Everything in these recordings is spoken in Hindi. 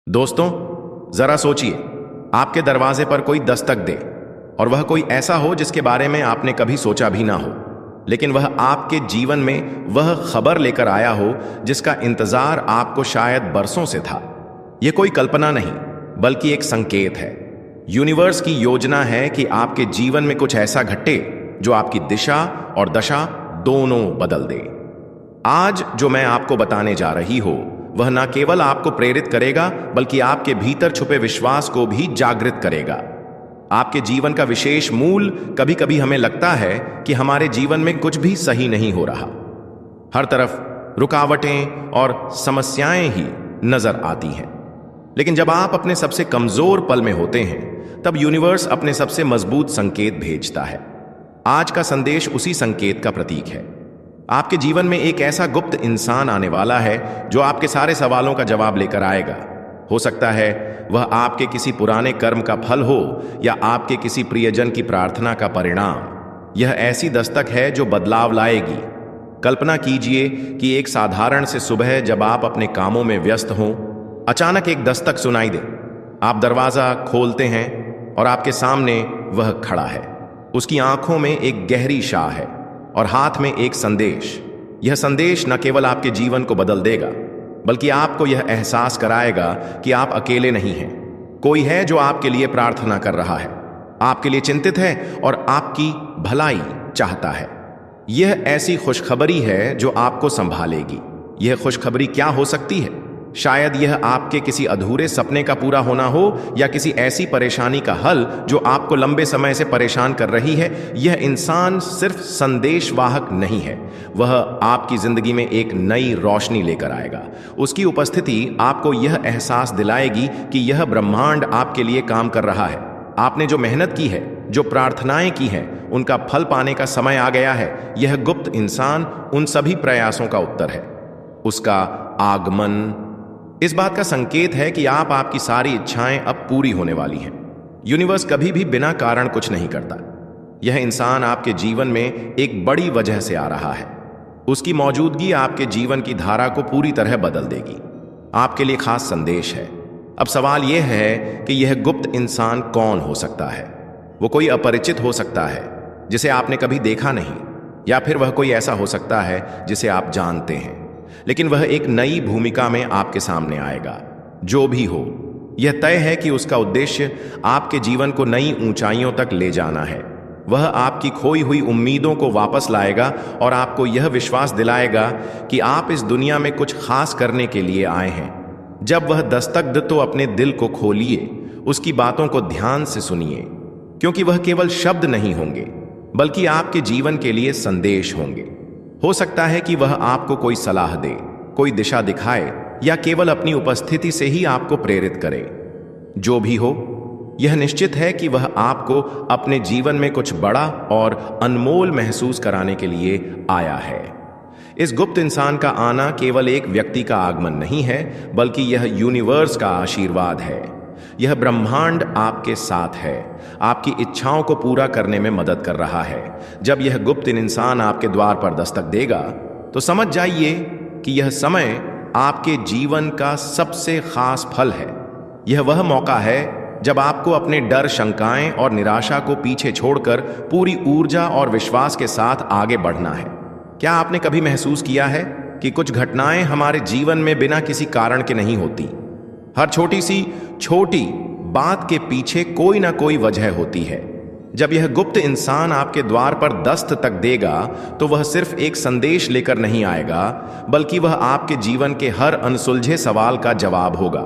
दोस्तों, जरा सोचिए, आपके दरवाजे पर कोई दस्तक दे और वह कोई ऐसा हो जिसके बारे में आपने कभी सोचा भी ना हो, लेकिन वह आपके जीवन में वह खबर लेकर आया हो जिसका इंतजार आपको शायद बरसों से था। यह कोई कल्पना नहीं, बल्कि एक संकेत है। यूनिवर्स की योजना है कि आपके जीवन में कुछ ऐसा घटे जो आपकी दिशा और दशा दोनों बदल दे। आज जो मैं आपको बताने जा रही हूं वह न केवल आपको प्रेरित करेगा, बल्कि आपके भीतर छुपे विश्वास को भी जागृत करेगा। आपके जीवन का विशेष मूल कभी कभी हमें लगता है कि हमारे जीवन में कुछ भी सही नहीं हो रहा। हर तरफ रुकावटें और समस्याएं ही नजर आती हैं। लेकिन जब आप अपने सबसे कमजोर पल में होते हैं, तब यूनिवर्स अपने सबसे मजबूत संकेत भेजता है। आज का संदेश उसी संकेत का प्रतीक है। आपके जीवन में एक ऐसा गुप्त इंसान आने वाला है जो आपके सारे सवालों का जवाब लेकर आएगा। हो सकता है वह आपके किसी पुराने कर्म का फल हो या आपके किसी प्रियजन की प्रार्थना का परिणाम। यह ऐसी दस्तक है जो बदलाव लाएगी। कल्पना कीजिए कि एक साधारण से सुबह जब आप अपने कामों में व्यस्त हों, अचानक एक दस्तक सुनाई दे। आप दरवाजा खोलते हैं और आपके सामने वह खड़ा है। उसकी आंखों में एक गहरी शाह है और हाथ में एक संदेश। यह संदेश न केवल आपके जीवन को बदल देगा, बल्कि आपको यह एहसास कराएगा कि आप अकेले नहीं हैं। कोई है जो आपके लिए प्रार्थना कर रहा है, आपके लिए चिंतित है और आपकी भलाई चाहता है। यह ऐसी खुशखबरी है जो आपको संभालेगी। यह खुशखबरी क्या हो सकती है? शायद यह आपके किसी अधूरे सपने का पूरा होना हो या किसी ऐसी परेशानी का हल जो आपको लंबे समय से परेशान कर रही है। यह इंसान सिर्फ संदेशवाहक नहीं है, वह आपकी जिंदगी में एक नई रोशनी लेकर आएगा। उसकी उपस्थिति आपको यह एहसास दिलाएगी कि यह ब्रह्मांड आपके लिए काम कर रहा है। आपने जो मेहनत की है, जो प्रार्थनाएं की हैं, उनका फल पाने का समय आ गया है। यह गुप्त इंसान उन सभी प्रयासों का उत्तर है। उसका आगमन इस बात का संकेत है कि आपकी सारी इच्छाएं अब पूरी होने वाली हैं। यूनिवर्स कभी भी बिना कारण कुछ नहीं करता। यह इंसान आपके जीवन में एक बड़ी वजह से आ रहा है। उसकी मौजूदगी आपके जीवन की धारा को पूरी तरह बदल देगी। आपके लिए खास संदेश है। अब सवाल यह है कि यह गुप्त इंसान कौन हो सकता है? वो कोई अपरिचित हो सकता है जिसे आपने कभी देखा नहीं, या फिर वह कोई ऐसा हो सकता है जिसे आप जानते हैं, लेकिन वह एक नई भूमिका में आपके सामने आएगा। जो भी हो, यह तय है कि उसका उद्देश्य आपके जीवन को नई ऊंचाइयों तक ले जाना है। वह आपकी खोई हुई उम्मीदों को वापस लाएगा और आपको यह विश्वास दिलाएगा कि आप इस दुनिया में कुछ खास करने के लिए आए हैं। जब वह दस्तक दे तो अपने दिल को खोलिए, उसकी बातों को ध्यान से सुनिए, क्योंकि वह केवल शब्द नहीं होंगे, बल्कि आपके जीवन के लिए संदेश होंगे। हो सकता है कि वह आपको कोई सलाह दे, कोई दिशा दिखाए, या केवल अपनी उपस्थिति से ही आपको प्रेरित करे। जो भी हो, यह निश्चित है कि वह आपको अपने जीवन में कुछ बड़ा और अनमोल महसूस कराने के लिए आया है। इस गुप्त इंसान का आना केवल एक व्यक्ति का आगमन नहीं है, बल्कि यह यूनिवर्स का आशीर्वाद है। यह ब्रह्मांड आपके साथ है, आपकी इच्छाओं को पूरा करने में मदद कर रहा है। जब यह गुप्त इंसान आपके द्वार पर दस्तक देगा, तो समझ जाइए कि यह समय आपके जीवन का सबसे खास फल है। यह वह मौका है जब आपको अपने डर, शंकाएं और निराशा को पीछे छोड़कर पूरी ऊर्जा और विश्वास के साथ आगे बढ़ना है। क्या आपने कभी महसूस किया है कि कुछ घटनाएं हमारे जीवन में बिना किसी कारण के नहीं होती? हर छोटी बात के पीछे कोई ना कोई वजह होती है। जब यह गुप्त इंसान आपके द्वार पर दस्तक तक देगा, तो वह सिर्फ एक संदेश लेकर नहीं आएगा, बल्कि वह आपके जीवन के हर अनसुलझे सवाल का जवाब होगा।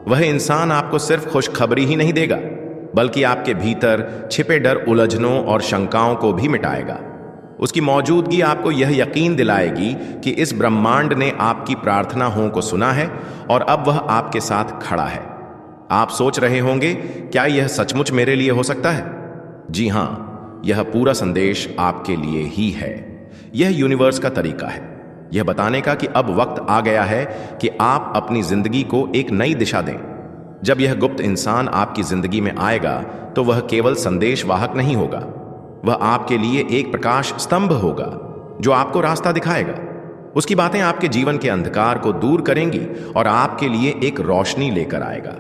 वह इंसान आपको सिर्फ खुशखबरी ही नहीं देगा, बल्कि आपके भीतर छिपे डर, उलझनों और शंकाओं को भी मिटाएगा। उसकी मौजूदगी आपको यह यकीन दिलाएगी कि इस ब्रह्मांड ने आपकी प्रार्थनाओं को सुना है और अब वह आपके साथ खड़ा है। आप सोच रहे होंगे, क्या यह सचमुच मेरे लिए हो सकता है? जी हां, यह पूरा संदेश आपके लिए ही है। यह यूनिवर्स का तरीका है, यह बताने का कि अब वक्त आ गया है कि आप अपनी जिंदगी को एक नई दिशा दें। जब यह गुप्त इंसान आपकी जिंदगी में आएगा, तो वह केवल संदेशवाहक नहीं होगा, वह आपके लिए एक प्रकाश स्तंभ होगा जो आपको रास्ता दिखाएगा। उसकी बातें आपके जीवन के अंधकार को दूर करेंगी और आपके लिए एक रोशनी लेकर आएगा।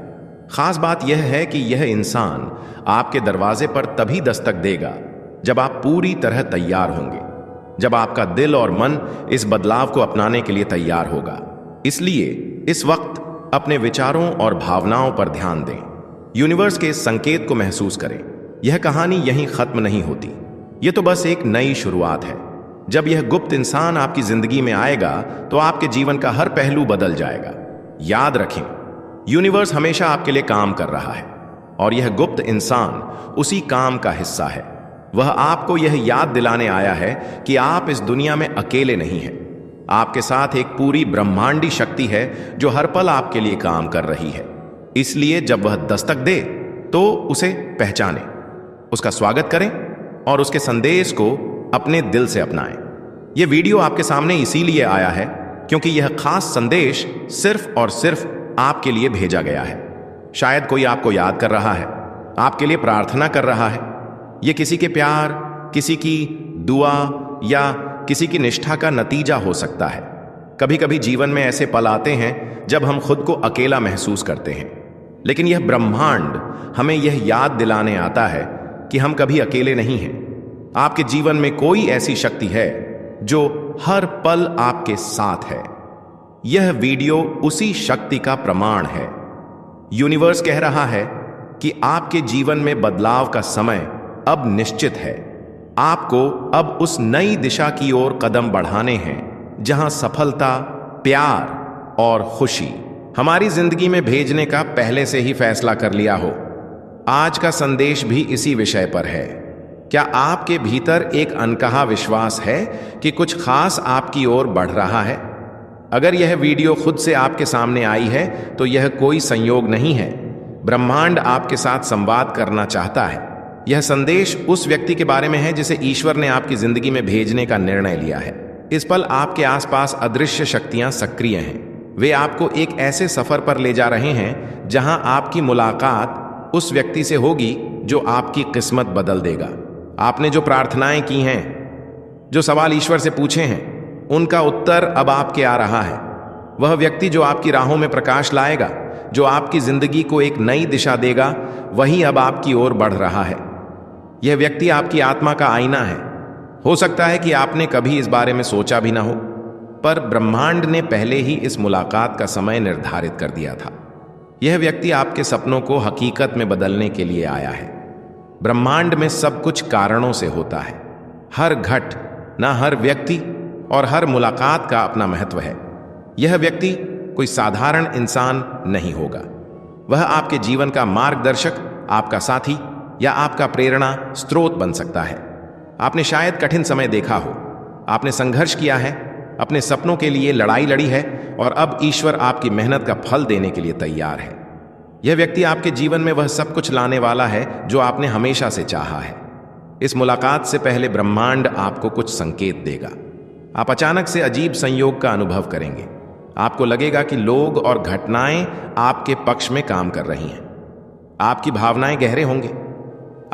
खास बात यह है कि यह इंसान आपके दरवाजे पर तभी दस्तक देगा जब आप पूरी तरह तैयार होंगे, जब आपका दिल और मन इस बदलाव को अपनाने के लिए तैयार होगा। इसलिए इस वक्त अपने विचारों और भावनाओं पर ध्यान दें। यूनिवर्स के इस संकेत को महसूस करें। यह कहानी यहीं खत्म नहीं होती, यह तो बस एक नई शुरुआत है। जब यह गुप्त इंसान आपकी जिंदगी में आएगा तो आपके जीवन का हर पहलू बदल जाएगा। याद रखें, यूनिवर्स हमेशा आपके लिए काम कर रहा है और यह गुप्त इंसान उसी काम का हिस्सा है। वह आपको यह याद दिलाने आया है कि आप इस दुनिया में अकेले नहीं हैं। आपके साथ एक पूरी ब्रह्मांडी शक्ति है जो हर पल आपके लिए काम कर रही है। इसलिए जब वह दस्तक दे तो उसे पहचानें, उसका स्वागत करें और उसके संदेश को अपने दिल से अपनाएं। यह वीडियो आपके सामने इसीलिए आया है क्योंकि यह खास संदेश सिर्फ और सिर्फ आपके लिए भेजा गया है। शायद कोई आपको याद कर रहा है, आपके लिए प्रार्थना कर रहा है। यह किसी के प्यार, किसी की दुआ या किसी की निष्ठा का नतीजा हो सकता है। कभी कभी जीवन में ऐसे पल आते हैं जब हम खुद को अकेला महसूस करते हैं, लेकिन यह ब्रह्मांड हमें यह याद दिलाने आता है कि हम कभी अकेले नहीं हैं। आपके जीवन में कोई ऐसी शक्ति है जो हर पल आपके साथ है। यह वीडियो उसी शक्ति का प्रमाण है। यूनिवर्स कह रहा है कि आपके जीवन में बदलाव का समय अब निश्चित है। आपको अब उस नई दिशा की ओर कदम बढ़ाने हैं जहां सफलता, प्यार और खुशी हमारी जिंदगी में भेजने का पहले से ही फैसला कर लिया हो। आज का संदेश भी इसी विषय पर है। क्या आपके भीतर एक अनकहा विश्वास है कि कुछ खास आपकी ओर बढ़ रहा है? अगर यह वीडियो खुद से आपके सामने आई है तो यह कोई संयोग नहीं है। ब्रह्मांड आपके साथ संवाद करना चाहता है। यह संदेश उस व्यक्ति के बारे में है जिसे ईश्वर ने आपकी जिंदगी में भेजने का निर्णय लिया है। इस पल आपके आसपास अदृश्य शक्तियां सक्रिय हैं। वे आपको एक ऐसे सफर पर ले जा रहे हैं जहां आपकी मुलाकात उस व्यक्ति से होगी जो आपकी किस्मत बदल देगा। आपने जो प्रार्थनाएं की हैं, जो सवाल ईश्वर से पूछे हैं, उनका उत्तर अब आपके आ रहा है। वह व्यक्ति जो आपकी राहों में प्रकाश लाएगा, जो आपकी जिंदगी को एक नई दिशा देगा, वही अब आपकी ओर बढ़ रहा है। यह व्यक्ति आपकी आत्मा का आईना है। हो सकता है कि आपने कभी इस बारे में सोचा भी ना हो, पर ब्रह्मांड ने पहले ही इस मुलाकात का समय निर्धारित कर दिया था। यह व्यक्ति आपके सपनों को हकीकत में बदलने के लिए आया है। ब्रह्मांड में सब कुछ कारणों से होता है। हर घटना, हर व्यक्ति और हर मुलाकात का अपना महत्व है। यह व्यक्ति कोई साधारण इंसान नहीं होगा। वह आपके जीवन का मार्गदर्शक, आपका साथी या आपका प्रेरणा स्रोत बन सकता है। आपने शायद कठिन समय देखा हो, आपने संघर्ष किया है, अपने सपनों के लिए लड़ाई लड़ी है और अब ईश्वर आपकी मेहनत का फल देने के लिए तैयार है। यह व्यक्ति आपके जीवन में वह सब कुछ लाने वाला है जो आपने हमेशा से चाहा है। इस मुलाकात से पहले ब्रह्मांड आपको कुछ संकेत देगा। आप अचानक से अजीब संयोग का अनुभव करेंगे। आपको लगेगा कि लोग और घटनाएं आपके पक्ष में काम कर रही हैं। आपकी भावनाएं गहरे होंगे।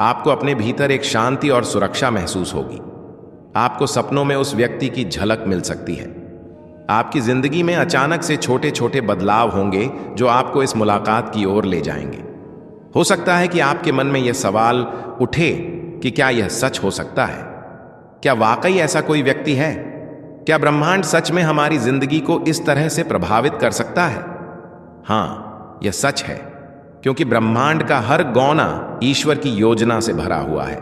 आपको अपने भीतर एक शांति और सुरक्षा महसूस होगी। आपको सपनों में उस व्यक्ति की झलक मिल सकती है। आपकी जिंदगी में अचानक से छोटे छोटे बदलाव होंगे जो आपको इस मुलाकात की ओर ले जाएंगे। हो सकता है कि आपके मन में यह सवाल उठे कि क्या यह सच हो सकता है? क्या वाकई ऐसा कोई व्यक्ति है? क्या ब्रह्मांड सच में हमारी जिंदगी को इस तरह से प्रभावित कर सकता है? हाँ, यह सच है, क्योंकि ब्रह्मांड का हर गौना ईश्वर की योजना से भरा हुआ है।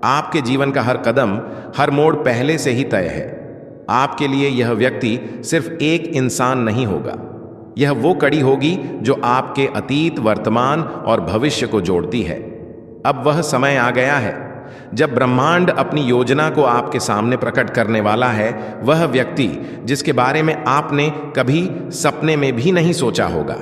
आपके जीवन का हर कदम, हर मोड़ पहले से ही तय है। आपके लिए यह व्यक्ति सिर्फ एक इंसान नहीं होगा, यह वो कड़ी होगी जो आपके अतीत, वर्तमान और भविष्य को जोड़ती है। अब वह समय आ गया है जब ब्रह्मांड अपनी योजना को आपके सामने प्रकट करने वाला है। वह व्यक्ति जिसके बारे में आपने कभी सपने में भी नहीं सोचा होगा,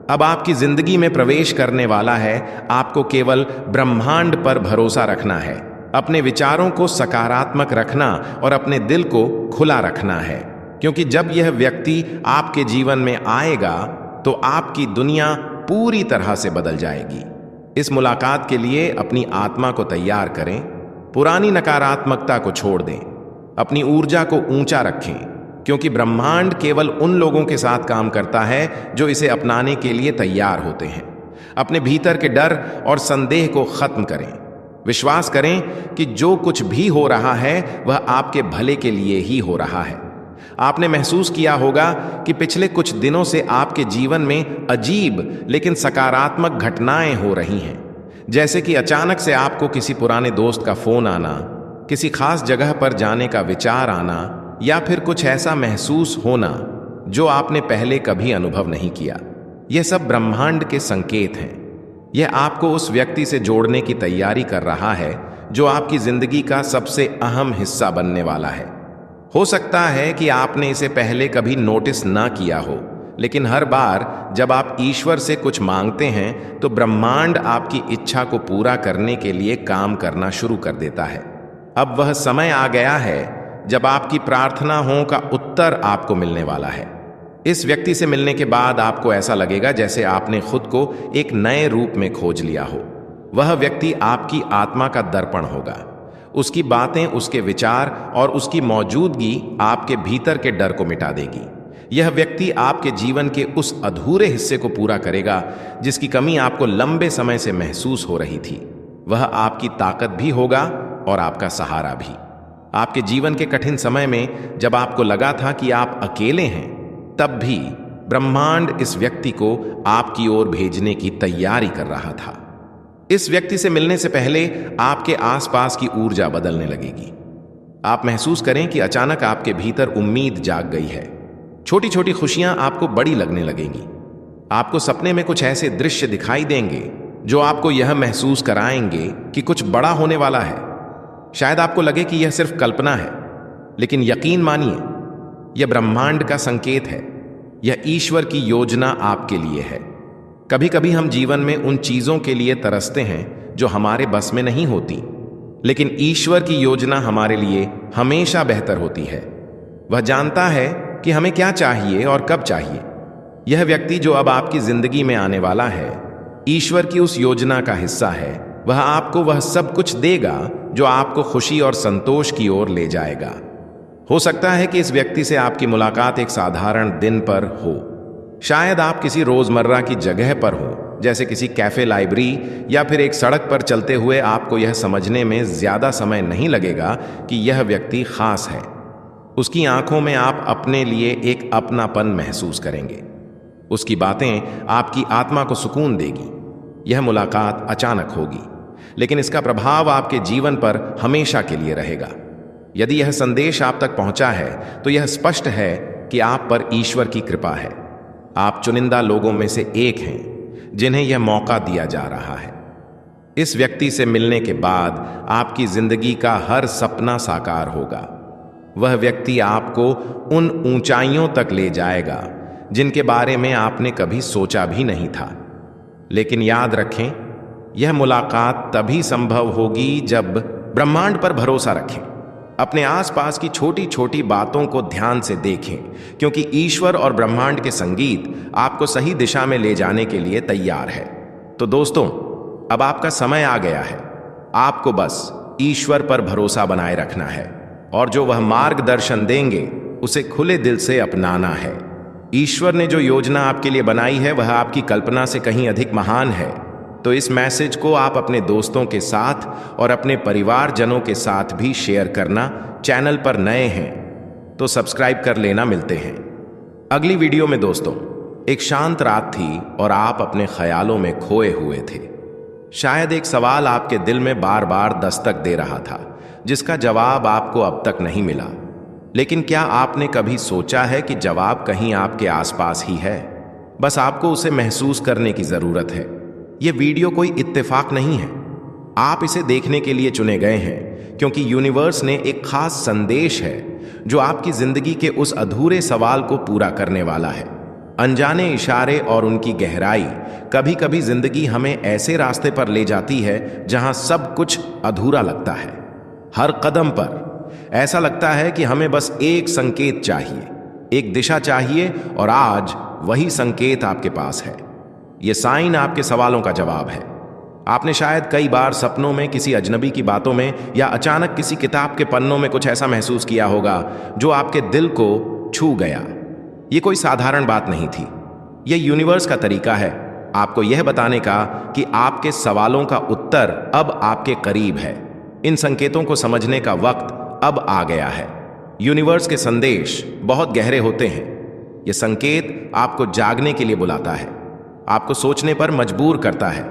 अब आपकी जिंदगी में प्रवेश करने वाला है। आपको केवल ब्रह्मांड पर भरोसा रखना है, अपने विचारों को सकारात्मक रखना और अपने दिल को खुला रखना है, क्योंकि जब यह व्यक्ति आपके जीवन में आएगा तो आपकी दुनिया पूरी तरह से बदल जाएगी। इस मुलाकात के लिए अपनी आत्मा को तैयार करें। पुरानी नकारात्मकता को छोड़ दें, अपनी ऊर्जा को ऊंचा रखें, क्योंकि ब्रह्मांड केवल उन लोगों के साथ काम करता है जो इसे अपनाने के लिए तैयार होते हैं। अपने भीतर के डर और संदेह को खत्म करें। विश्वास करें कि जो कुछ भी हो रहा है वह आपके भले के लिए ही हो रहा है। आपने महसूस किया होगा कि पिछले कुछ दिनों से आपके जीवन में अजीब लेकिन सकारात्मक घटनाएं हो रही हैं। जैसे कि अचानक से आपको किसी पुराने दोस्त का फोन आना, किसी खास जगह पर जाने का विचार आना, या फिर कुछ ऐसा महसूस होना जो आपने पहले कभी अनुभव नहीं किया। यह सब ब्रह्मांड के संकेत हैं। यह आपको उस व्यक्ति से जोड़ने की तैयारी कर रहा है जो आपकी जिंदगी का सबसे अहम हिस्सा बनने वाला है। हो सकता है कि आपने इसे पहले कभी नोटिस ना किया हो, लेकिन हर बार जब आप ईश्वर से कुछ मांगते हैं तो ब्रह्मांड आपकी इच्छा को पूरा करने के लिए काम करना शुरू कर देता है। अब वह समय आ गया है जब आपकी प्रार्थनाओं का उत्तर आपको मिलने वाला है। इस व्यक्ति से मिलने के बाद आपको ऐसा लगेगा जैसे आपने खुद को एक नए रूप में खोज लिया हो। वह व्यक्ति आपकी आत्मा का दर्पण होगा। उसकी बातें, उसके विचार और उसकी मौजूदगी आपके भीतर के डर को मिटा देगी। यह व्यक्ति आपके जीवन के उस अधूरे हिस्से को पूरा करेगा जिसकी कमी आपको लंबे समय से महसूस हो रही थी। वह आपकी ताकत भी होगा और आपका सहारा भी। आपके जीवन के कठिन समय में जब आपको लगा था कि आप अकेले हैं, तब भी ब्रह्मांड इस व्यक्ति को आपकी ओर भेजने की तैयारी कर रहा था। इस व्यक्ति से मिलने से पहले आपके आसपास की ऊर्जा बदलने लगेगी। आप महसूस करें कि अचानक आपके भीतर उम्मीद जाग गई है। छोटी छोटी खुशियां आपको बड़ी लगने लगेंगी। आपको सपने में कुछ ऐसे दृश्य दिखाई देंगे जो आपको यह महसूस कराएंगे कि कुछ बड़ा होने वाला है। शायद आपको लगे कि यह सिर्फ कल्पना है, लेकिन यकीन मानिए, यह ब्रह्मांड का संकेत है। यह ईश्वर की योजना आपके लिए है। कभी कभी हम जीवन में उन चीजों के लिए तरसते हैं जो हमारे बस में नहीं होती, लेकिन ईश्वर की योजना हमारे लिए हमेशा बेहतर होती है। वह जानता है कि हमें क्या चाहिए और कब चाहिए। यह व्यक्ति जो अब आपकी जिंदगी में आने वाला है, ईश्वर की उस योजना का हिस्सा है। वह आपको वह सब कुछ देगा जो आपको खुशी और संतोष की ओर ले जाएगा। हो सकता है कि इस व्यक्ति से आपकी मुलाकात एक साधारण दिन पर हो। शायद आप किसी रोजमर्रा की जगह पर हो, जैसे किसी कैफे, लाइब्रेरी या फिर एक सड़क पर चलते हुए। आपको यह समझने में ज्यादा समय नहीं लगेगा कि यह व्यक्ति खास है। उसकी आंखों में आप अपने लिए एक अपनापन महसूस करेंगे। उसकी बातें आपकी आत्मा को सुकून देगी। यह मुलाकात अचानक होगी, लेकिन इसका प्रभाव आपके जीवन पर हमेशा के लिए रहेगा। यदि यह संदेश आप तक पहुंचा है तो यह स्पष्ट है कि आप पर ईश्वर की कृपा है। आप चुनिंदा लोगों में से एक हैं जिन्हें यह मौका दिया जा रहा है। इस व्यक्ति से मिलने के बाद आपकी जिंदगी का हर सपना साकार होगा। वह व्यक्ति आपको उन ऊंचाइयों तक ले जाएगा जिनके बारे में आपने कभी सोचा भी नहीं था। लेकिन याद रखें, यह मुलाकात तभी संभव होगी जब ब्रह्मांड पर भरोसा रखें। अपने आसपास की छोटी छोटी बातों को ध्यान से देखें, क्योंकि ईश्वर और ब्रह्मांड के संगीत आपको सही दिशा में ले जाने के लिए तैयार है। तो दोस्तों, अब आपका समय आ गया है। आपको बस ईश्वर पर भरोसा बनाए रखना है और जो वह मार्गदर्शन देंगे उसे खुले दिल से अपनाना है। ईश्वर ने जो योजना आपके लिए बनाई है वह आपकी कल्पना से कहीं अधिक महान है। तो इस मैसेज को आप अपने दोस्तों के साथ और अपने परिवारजनों के साथ भी शेयर करना। चैनल पर नए हैं तो सब्सक्राइब कर लेना। मिलते हैं अगली वीडियो में। दोस्तों, एक शांत रात थी और आप अपने ख्यालों में खोए हुए थे। शायद एक सवाल आपके दिल में बार बार दस्तक दे रहा था, जिसका जवाब आपको अब तक नहीं मिला। लेकिन क्या आपने कभी सोचा है कि जवाब कहीं आपके आसपास ही है? बस आपको उसे महसूस करने की जरूरत है। यह वीडियो कोई इत्तेफाक नहीं है। आप इसे देखने के लिए चुने गए हैं क्योंकि यूनिवर्स ने एक खास संदेश है जो आपकी जिंदगी के उस अधूरे सवाल को पूरा करने वाला है। अनजाने इशारे और उनकी गहराई। कभी कभी जिंदगी हमें ऐसे रास्ते पर ले जाती है जहां सब कुछ अधूरा लगता है। हर कदम पर ऐसा लगता है कि हमें बस एक संकेत चाहिए, एक दिशा चाहिए, और आज वही संकेत आपके पास है। यह साइन आपके सवालों का जवाब है। आपने शायद कई बार सपनों में, किसी अजनबी की बातों में या अचानक किसी किताब के पन्नों में कुछ ऐसा महसूस किया होगा जो आपके दिल को छू गया। ये कोई साधारण बात नहीं थी। यह यूनिवर्स का तरीका है आपको यह बताने का कि आपके सवालों का उत्तर अब आपके करीब है। इन संकेतों को समझने का वक्त अब आ गया है। यूनिवर्स के संदेश बहुत गहरे होते हैं। यह संकेत आपको जागने के लिए बुलाता है, आपको सोचने पर मजबूर करता है।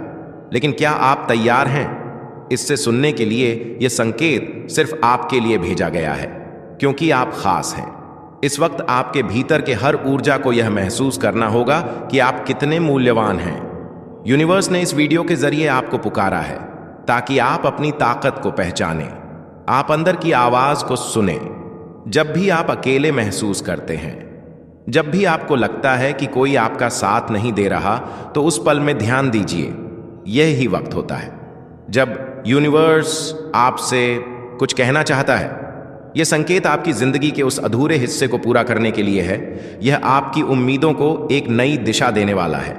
लेकिन क्या आप तैयार हैं इससे सुनने के लिए? यह संकेत सिर्फ आपके लिए भेजा गया है, क्योंकि आप खास हैं। इस वक्त आपके भीतर के हर ऊर्जा को यह महसूस करना होगा कि आप कितने मूल्यवान हैं। यूनिवर्स ने इस वीडियो के जरिए आपको पुकारा है ताकि आप अपनी ताकत को पहचानें, आप अंदर की आवाज को सुने। जब भी आप अकेले महसूस करते हैं, जब भी आपको लगता है कि कोई आपका साथ नहीं दे रहा, तो उस पल में ध्यान दीजिए। यह ही वक्त होता है जब यूनिवर्स आपसे कुछ कहना चाहता है। यह संकेत आपकी जिंदगी के उस अधूरे हिस्से को पूरा करने के लिए है। यह आपकी उम्मीदों को एक नई दिशा देने वाला है।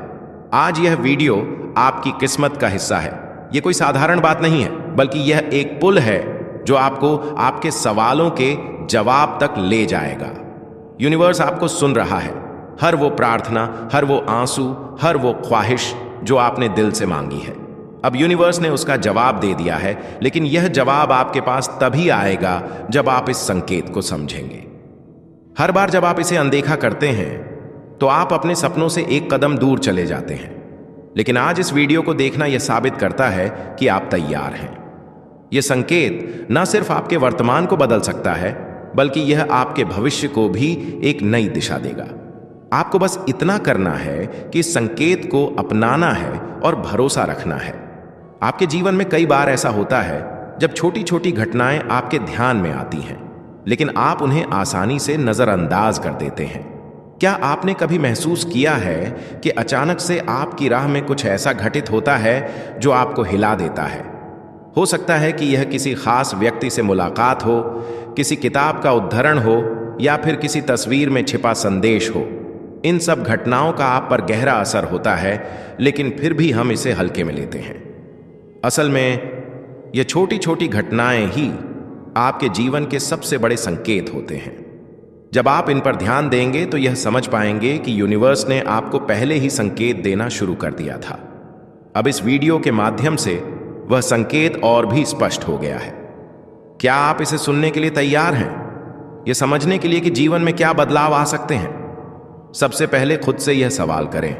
आज यह वीडियो आपकी किस्मत का हिस्सा है। यह कोई साधारण बात नहीं है, बल्कि यह एक पुल है जो आपको आपके सवालों के जवाब तक ले जाएगा। यूनिवर्स आपको सुन रहा है। हर वो प्रार्थना, हर वो आंसू, हर वो ख्वाहिश जो आपने दिल से मांगी है, अब यूनिवर्स ने उसका जवाब दे दिया है। लेकिन यह जवाब आपके पास तभी आएगा जब आप इस संकेत को समझेंगे। हर बार जब आप इसे अनदेखा करते हैं तो आप अपने सपनों से एक कदम दूर चले जाते हैं। लेकिन आज इस वीडियो को देखना यह साबित करता है कि आप तैयार हैं। यह संकेत न सिर्फ आपके वर्तमान को बदल सकता है, बल्कि यह आपके भविष्य को भी एक नई दिशा देगा। आपको बस इतना करना है कि इस संकेत को अपनाना है और भरोसा रखना है। आपके जीवन में कई बार ऐसा होता है जब छोटी छोटी घटनाएं आपके ध्यान में आती हैं, लेकिन आप उन्हें आसानी से नजरअंदाज कर देते हैं। क्या आपने कभी महसूस किया है कि अचानक से आपकी राह में कुछ ऐसा घटित होता है जो आपको हिला देता है? हो सकता है कि यह किसी खास व्यक्ति से मुलाकात हो, किसी किताब का उद्धरण हो, या फिर किसी तस्वीर में छिपा संदेश हो। इन सब घटनाओं का आप पर गहरा असर होता है, लेकिन फिर भी हम इसे हल्के में लेते हैं। असल में ये छोटी छोटी घटनाएं ही आपके जीवन के सबसे बड़े संकेत होते हैं। जब आप इन पर ध्यान देंगे तो यह समझ पाएंगे कि यूनिवर्स ने आपको पहले ही संकेत देना शुरू कर दिया था। अब इस वीडियो के माध्यम से वह संकेत और भी स्पष्ट हो गया है। क्या आप इसे सुनने के लिए तैयार हैं? यह समझने के लिए कि जीवन में क्या बदलाव आ सकते हैं? सबसे पहले खुद से यह सवाल करें,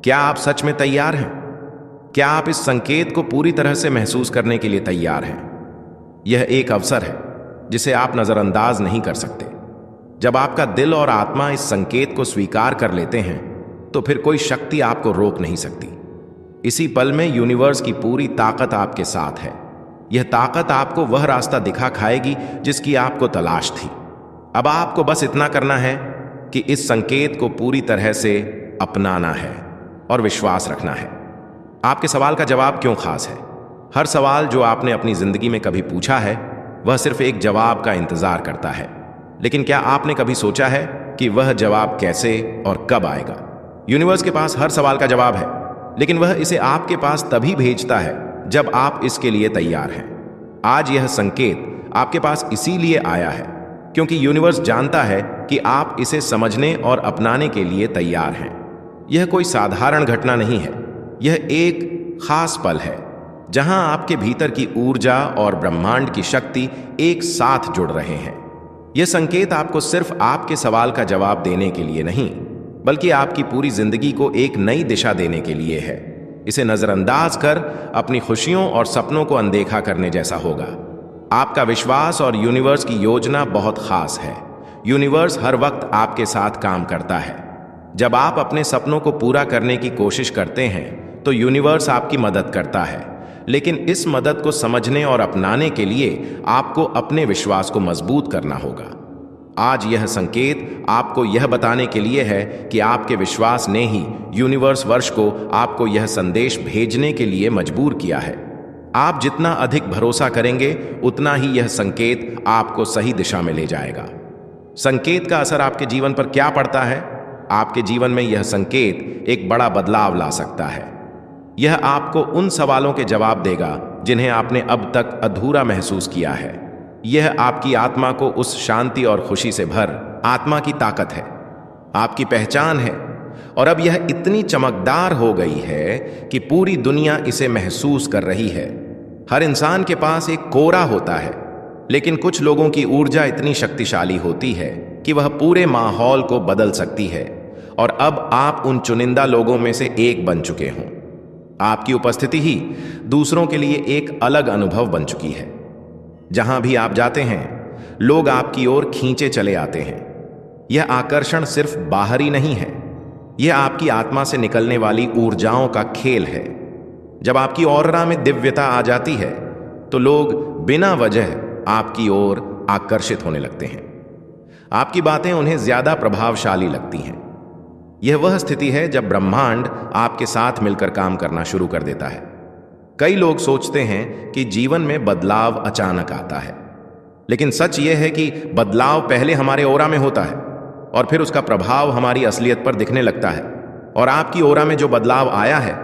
क्या आप सच में तैयार हैं? क्या आप इस संकेत को पूरी तरह से महसूस करने के लिए तैयार हैं? यह एक अवसर है जिसे आप नजरअंदाज नहीं कर सकते। जब आपका दिल और आत्मा इस संकेत को स्वीकार कर लेते हैं तो फिर कोई शक्ति आपको रोक नहीं सकती। इसी पल में यूनिवर्स की पूरी ताकत आपके साथ है। यह ताकत आपको वह रास्ता दिखा खाएगी जिसकी आपको तलाश थी। अब आपको बस इतना करना है कि इस संकेत को पूरी तरह से अपनाना है और विश्वास रखना है। आपके सवाल का जवाब क्यों खास है? हर सवाल जो आपने अपनी जिंदगी में कभी पूछा है, वह सिर्फ एक जवाब का इंतजार करता है। लेकिन क्या आपने कभी सोचा है कि वह जवाब कैसे और कब आएगा? यूनिवर्स के पास हर सवाल का जवाब है, लेकिन वह इसे आपके पास तभी भेजता है जब आप इसके लिए तैयार हैं। आज यह संकेत आपके पास इसीलिए आया है क्योंकि यूनिवर्स जानता है कि आप इसे समझने और अपनाने के लिए तैयार हैं। यह कोई साधारण घटना नहीं है, यह एक खास पल है जहां आपके भीतर की ऊर्जा और ब्रह्मांड की शक्ति एक साथ जुड़ रहे हैं। यह संकेत आपको सिर्फ आपके सवाल का जवाब देने के लिए नहीं, बल्कि आपकी पूरी जिंदगी को एक नई दिशा देने के लिए है। इसे नजरअंदाज कर अपनी खुशियों और सपनों को अनदेखा करने जैसा होगा। आपका विश्वास और यूनिवर्स की योजना बहुत खास है। यूनिवर्स हर वक्त आपके साथ काम करता है। जब आप अपने सपनों को पूरा करने की कोशिश करते हैं तो यूनिवर्स आपकी मदद करता है, लेकिन इस मदद को समझने और अपनाने के लिए आपको अपने विश्वास को मजबूत करना होगा। आज यह संकेत आपको यह बताने के लिए है कि आपके विश्वास ने ही यूनिवर्स वर्ष को आपको यह संदेश भेजने के लिए मजबूर किया है। आप जितना अधिक भरोसा करेंगे, उतना ही यह संकेत आपको सही दिशा में ले जाएगा। संकेत का असर आपके जीवन पर क्या पड़ता है? आपके जीवन में यह संकेत एक बड़ा बदलाव ला सकता है। यह आपको उन सवालों के जवाब देगा जिन्हें आपने अब तक अधूरा महसूस किया है। यह आपकी आत्मा को उस शांति और खुशी से भर आत्मा की ताकत है, आपकी पहचान है, और अब यह इतनी चमकदार हो गई है कि पूरी दुनिया इसे महसूस कर रही है। हर इंसान के पास एक कोरा होता है, लेकिन कुछ लोगों की ऊर्जा इतनी शक्तिशाली होती है कि वह पूरे माहौल को बदल सकती है। और अब आप उन चुनिंदा लोगों में से एक बन चुके हों। आपकी उपस्थिति ही दूसरों के लिए एक अलग अनुभव बन चुकी है। जहां भी आप जाते हैं, लोग आपकी ओर खींचे चले आते हैं। यह आकर्षण सिर्फ बाहरी नहीं है, यह आपकी आत्मा से निकलने वाली ऊर्जाओं का खेल है। जब आपकी ऑरा में दिव्यता आ जाती है, तो लोग बिना वजह आपकी ओर आकर्षित होने लगते हैं। आपकी बातें उन्हें ज्यादा प्रभावशाली लगती हैं। यह वह स्थिति है जब ब्रह्मांड आपके साथ मिलकर काम करना शुरू कर देता है। कई लोग सोचते हैं कि जीवन में बदलाव अचानक आता है, लेकिन सच यह है कि बदलाव पहले हमारे ओरा में होता है और फिर उसका प्रभाव हमारी असलियत पर दिखने लगता है। और आपकी ओरा में जो बदलाव आया है,